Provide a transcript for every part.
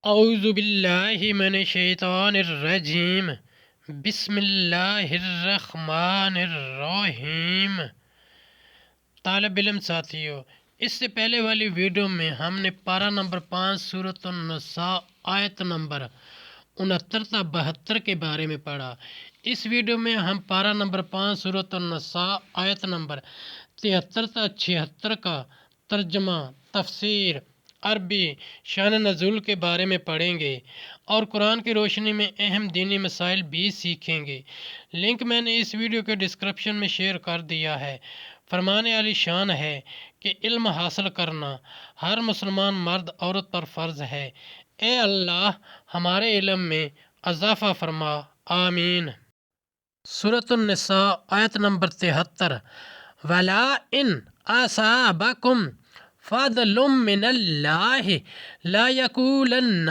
اعوذ باللہ من الشیطان الرجیم بسم اللہ الرحمن الرحیم۔ طالب علم ساتھیو، اس سے پہلے والی ویڈیو میں ہم نے پارہ نمبر 5 سورۃ النساء آیت نمبر 69 تا 72 کے بارے میں پڑھا۔ اس ویڈیو میں ہم پارہ نمبر 5 سورۃ النساء آیت نمبر 73 تا 76 کا ترجمہ، تفسیر، عربی، شان نزول کے بارے میں پڑھیں گے اور قرآن کی روشنی میں اہم دینی مسائل بھی سیکھیں گے۔ لنک میں نے اس ویڈیو کے ڈسکرپشن میں شیئر کر دیا ہے۔ فرمان عالی شان ہے کہ علم حاصل کرنا ہر مسلمان مرد عورت پر فرض ہے۔ اے اللہ ہمارے علم میں اضافہ فرما، آمین۔ سورۃ النساء آیت نمبر 73۔ وَلَا إِنْ أَصَابَكُمْ فَضْلٌ مِّنَ اللَّهِ لَا يَقُولَنَّ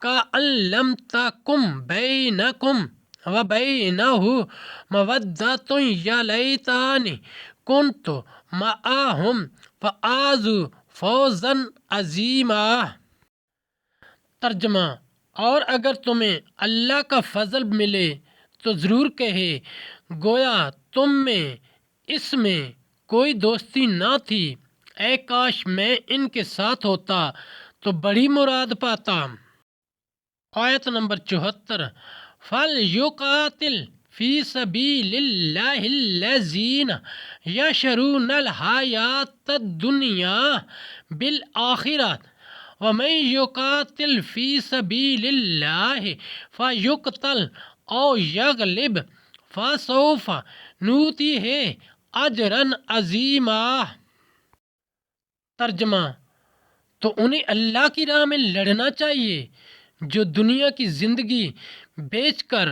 كَأَن لَّمْ تَكُن بَيْنَكُمْ وَبَيْنَهُ مَوَدَّةٌ يَا لَيْتَنِي كُنتُ مَعَهُمْ فَأَفُوزَ فَوْزًا عَظِيمًا۔ ترجمہ، اور اگر تمہیں اللہ کا فضل ملے تو ضرور کہے گویا تم میں اس میں کوئی دوستی نہ تھی، اے کاش میں ان کے ساتھ ہوتا تو بڑی مراد پاتا۔ آیت نمبر 74۔ فَلْيُقَاتِلْ فِي سَبِيلِ اللَّهِ الَّذِينَ يَشْرُونَ الْحَيَاةَ الدُّنْيَا بِالْآخِرَةِ وَمَن يُقَاتِلْ فِي سَبِيلِ اللَّهِ فَيُقْتَلْ أَوْ يَغْلِبْ فَسَوْفَ نُؤْتِيهِ أَجْرًا عَظِيمًا۔ ترجمہ، تو انہیں اللہ کی راہ میں لڑنا چاہیے جو دنیا کی زندگی بیچ کر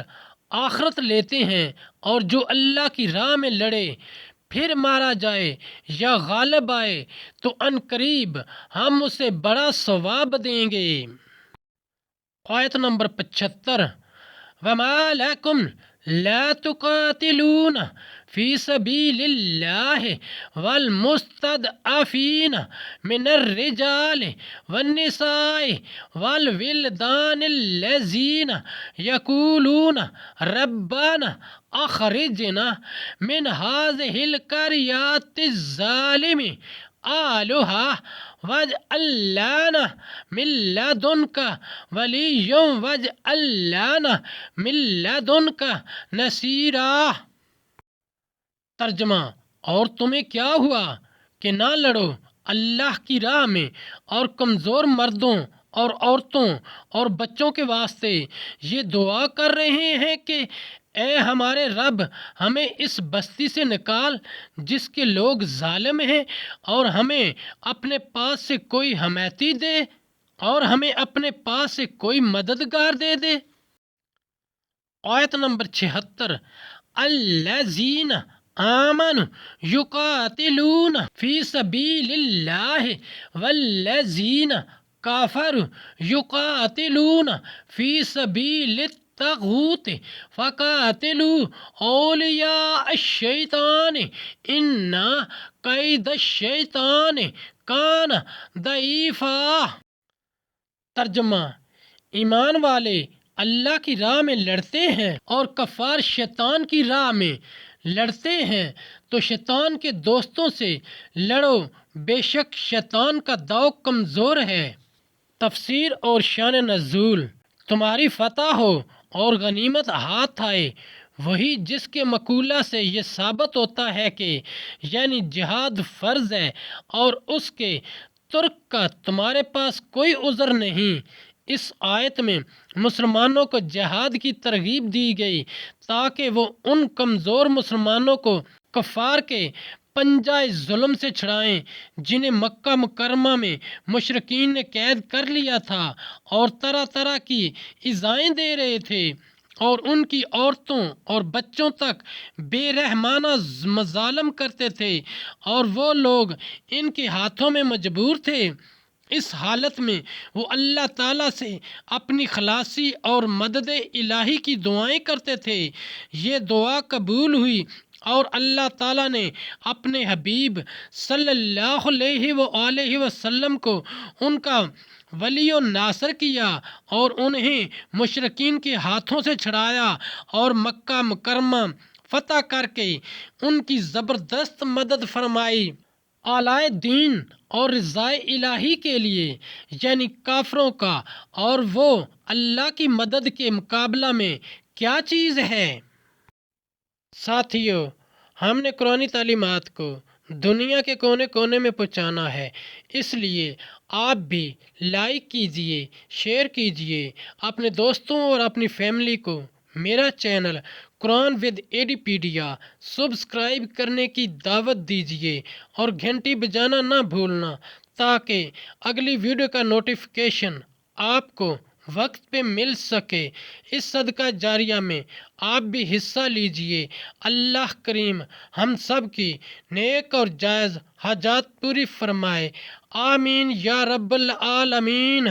آخرت لیتے ہیں، اور جو اللہ کی راہ میں لڑے پھر مارا جائے یا غالب آئے تو ان قریب ہم اسے بڑا ثواب دیں گے۔ آیت نمبر 75۔ وَمَا لَكُمْ لَا تُقَاتِلُونَ فِي سَبِيلِ اللَّهِ وَالْمُسْتَضْعَفِينَ مِنَ الرِّجَالِ وَالنِّسَاءِ وَالْوِلْدَانِ الَّذِينَ يَقُولُونَ رَبَّنَا أَخْرِجْنَا مِنْ هَٰذِهِ الْقَرْيَةِ الظَّالِمِ أَهْلُهَا وَاجْعَل لَّنَا مِن لَّدُنكَ وَلِيًّا وَاجْعَل لَّنَا مِن لَّدُنكَ نَصِيرًا۔ ترجمہ، اور تمہیں کیا ہوا کہ نہ لڑو اللہ کی راہ میں اور کمزور مردوں اور عورتوں اور بچوں کے واسطے یہ دعا کر رہے ہیں کہ اے ہمارے رب، ہمیں اس بستی سے نکال جس کے لوگ ظالم ہیں، اور ہمیں اپنے پاس سے کوئی حمایتی دے، اور ہمیں اپنے پاس سے کوئی مددگار دے دے۔ آیت نمبر 76۔ الذین آمنوا یقاتلون فی سبیل اللہ والذین کفروا یقاتلون فی سبیل الطاغوت فقاتلوا اولیاء الشیطان ان کید الشیطان کان ضعیفا۔ ترجمہ، ایمان والے اللہ کی راہ میں لڑتے ہیں اور کفار شیطان کی راہ میں لڑتے ہیں تو شیطان کے دوستوں سے لڑو، بے شک شیطان کا داؤ کمزور ہے۔ تفسیر اور شان نزول۔ تمہاری فتح ہو اور غنیمت ہاتھ آئے، وہی جس کے مقولہ سے یہ ثابت ہوتا ہے کہ یعنی جہاد فرض ہے، اور اس کے ترک کا تمہارے پاس کوئی عذر نہیں۔ اس آیت میں مسلمانوں کو جہاد کی ترغیب دی گئی تاکہ وہ ان کمزور مسلمانوں کو کفار کے پنجہ ظلم سے چھڑائیں جنہیں مکہ مکرمہ میں مشرکین نے قید کر لیا تھا اور طرح طرح کی ایذائیں دے رہے تھے، اور ان کی عورتوں اور بچوں تک بے رحمانہ مظالم کرتے تھے، اور وہ لوگ ان کے ہاتھوں میں مجبور تھے۔ اس حالت میں وہ اللہ تعالیٰ سے اپنی خلاصی اور مدد الہی کی دعائیں کرتے تھے۔ یہ دعا قبول ہوئی اور اللہ تعالیٰ نے اپنے حبیب صلی اللہ علیہ وآلہ وسلم کو ان کا ولی و ناصر کیا اور انہیں مشرکین کے ہاتھوں سے چھڑایا اور مکہ مکرمہ فتح کر کے ان کی زبردست مدد فرمائی اعلیٰ دین اور رضائے الہی کے لیے، یعنی کافروں کا، اور وہ اللہ کی مدد کے مقابلہ میں کیا چیز ہے؟ ساتھیو، ہم نے قرآنی تعلیمات کو دنیا کے کونے کونے میں پہنچانا ہے، اس لیے آپ بھی لائک کیجئے، شیئر کیجئے، اپنے دوستوں اور اپنی فیملی کو میرا چینل قرآن ود ایڈیپیڈیا سبسکرائب کرنے کی دعوت دیجئے اور گھنٹی بجانا نہ بھولنا، تاکہ اگلی ویڈیو کا نوٹیفیکیشن آپ کو وقت پہ مل سکے۔ اس صدقہ جاریہ میں آپ بھی حصہ لیجئے۔ اللہ کریم ہم سب کی نیک اور جائز حاجات پوری فرمائے، آمین یا رب العالمین۔